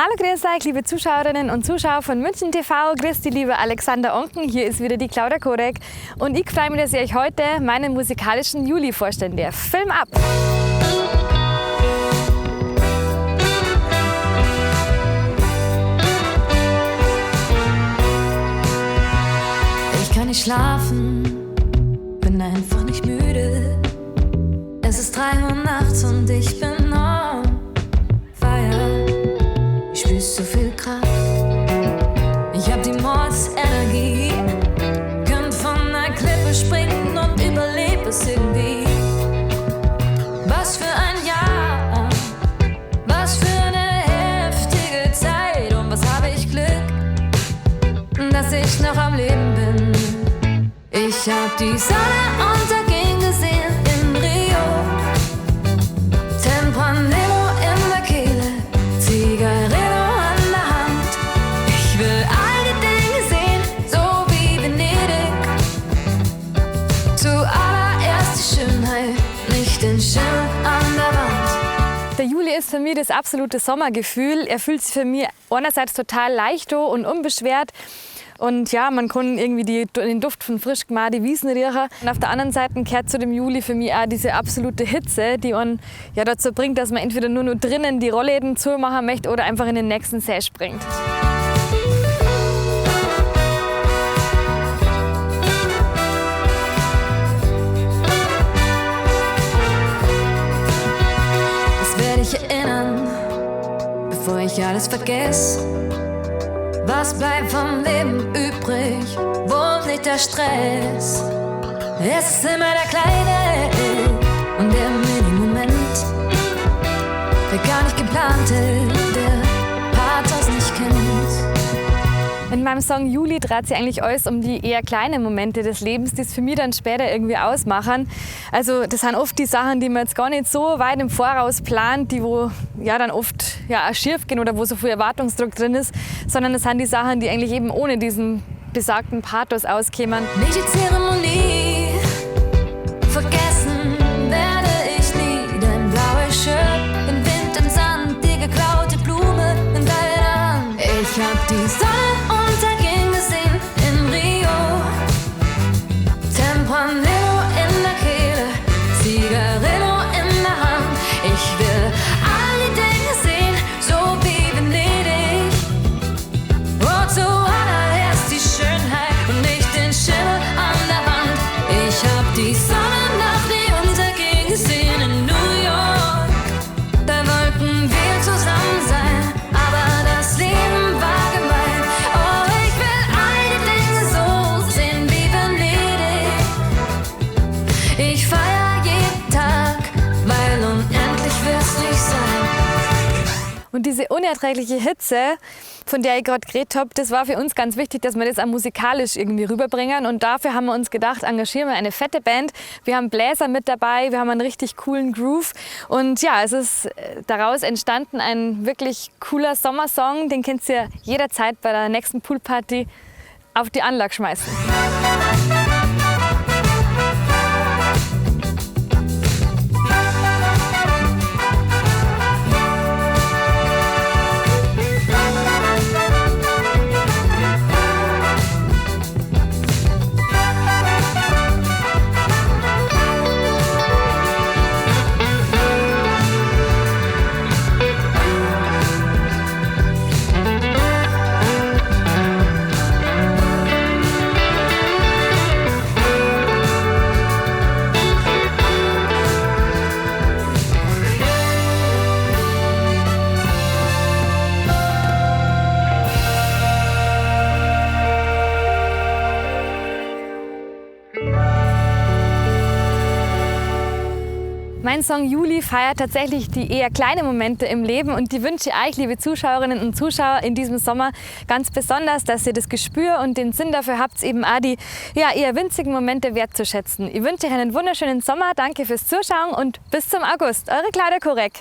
Hallo, grüß euch, liebe Zuschauerinnen und Zuschauer von München TV. Grüß die liebe Alexander Onken. Hier ist wieder die Claudia Korek. Und ich freue mich, dass ich euch heute meinen musikalischen Juli vorstellen darf. Film ab! Ich kann nicht schlafen, bin einfach nicht müde. Es ist 3 Uhr nachts und ich bin on fire. Ich spür so viel Kraft, ich hab die Mords-Energie. Könnt von einer Klippe springen und überleb es irgendwie. Was für ein Jahr, was für eine heftige Zeit. Und was habe ich Glück, dass ich noch am Leben bin. Ich hab die Sonne untergehen gesehen in Rio. Tempranillo in der Kehle, Zigarrillo an der Hand. Ich will all die Dinge sehen, so wie Venedig. Zuallererst die Schönheit, nicht den Schimmel an der Wand. Der Juli ist für mich das absolute Sommergefühl. Er fühlt sich für mich einerseits total leicht und unbeschwert. Und ja, man kann irgendwie den Duft von frisch gemahlten Wiesen riechen. Und auf der anderen Seite gehört zu dem Juli für mich auch diese absolute Hitze, die einen ja dazu bringt, dass man entweder nur drinnen die Rollläden zumachen möchte oder einfach in den nächsten See springt. Das werde ich erinnern, bevor ich alles vergesse. Was bleibt vom Leben übrig? Wo liegt der Stress? Es ist immer der kleine und der Mini-Moment, der gar nicht geplante, der Pathos nicht kennt. In meinem Song Juli dreht sich eigentlich alles um die eher kleinen Momente des Lebens, die es für mich dann später irgendwie ausmachen. Also das sind oft die Sachen, die man jetzt gar nicht so weit im Voraus plant, die wo ja dann oft ja auch schief gehen oder wo so viel Erwartungsdruck drin ist, sondern es sind die Sachen, die eigentlich eben ohne diesen besagten Pathos auskämen. Nicht die Zeremonie, vergessen werde ich nie. Dein blaues Shirt, den Wind im Sand, die geklaute Blume in deiner Hand. Ich hab die Sonne untergehen gesehen in Rio. Tempranillo in der Kehle, Zigarrillo in der Hand. Ich will all die Dinge sehen, so wie Venedig. Oh, zuallererst die Schönheit und nicht den Schimmel an der Wand. Ich hab die Sonne nach die untergehen gesehen in New York. Da wollten wir zusammen sein, aber das Leben war gemein. Oh, ich will all die Dinge so sehen wie Venedig. Ich feier jeden Tag, weil unendlich wird's nicht sein. Und diese unerträgliche Hitze, von der ich gerade geredet habe, das war für uns ganz wichtig, dass wir das auch musikalisch irgendwie rüberbringen. Und dafür haben wir uns gedacht, engagieren wir eine fette Band. Wir haben Bläser mit dabei, wir haben einen richtig coolen Groove. Und ja, es ist daraus entstanden ein wirklich cooler Sommersong. Den könnt ihr jederzeit bei der nächsten Poolparty auf die Anlage schmeißen. Mein Song Juli feiert tatsächlich die eher kleinen Momente im Leben und die wünsche ich euch, liebe Zuschauerinnen und Zuschauer, in diesem Sommer ganz besonders, dass ihr das Gespür und den Sinn dafür habt, eben auch die ja, eher winzigen Momente wertzuschätzen. Ich wünsche euch einen wunderschönen Sommer, danke fürs Zuschauen und bis zum August. Eure Claudia Korek.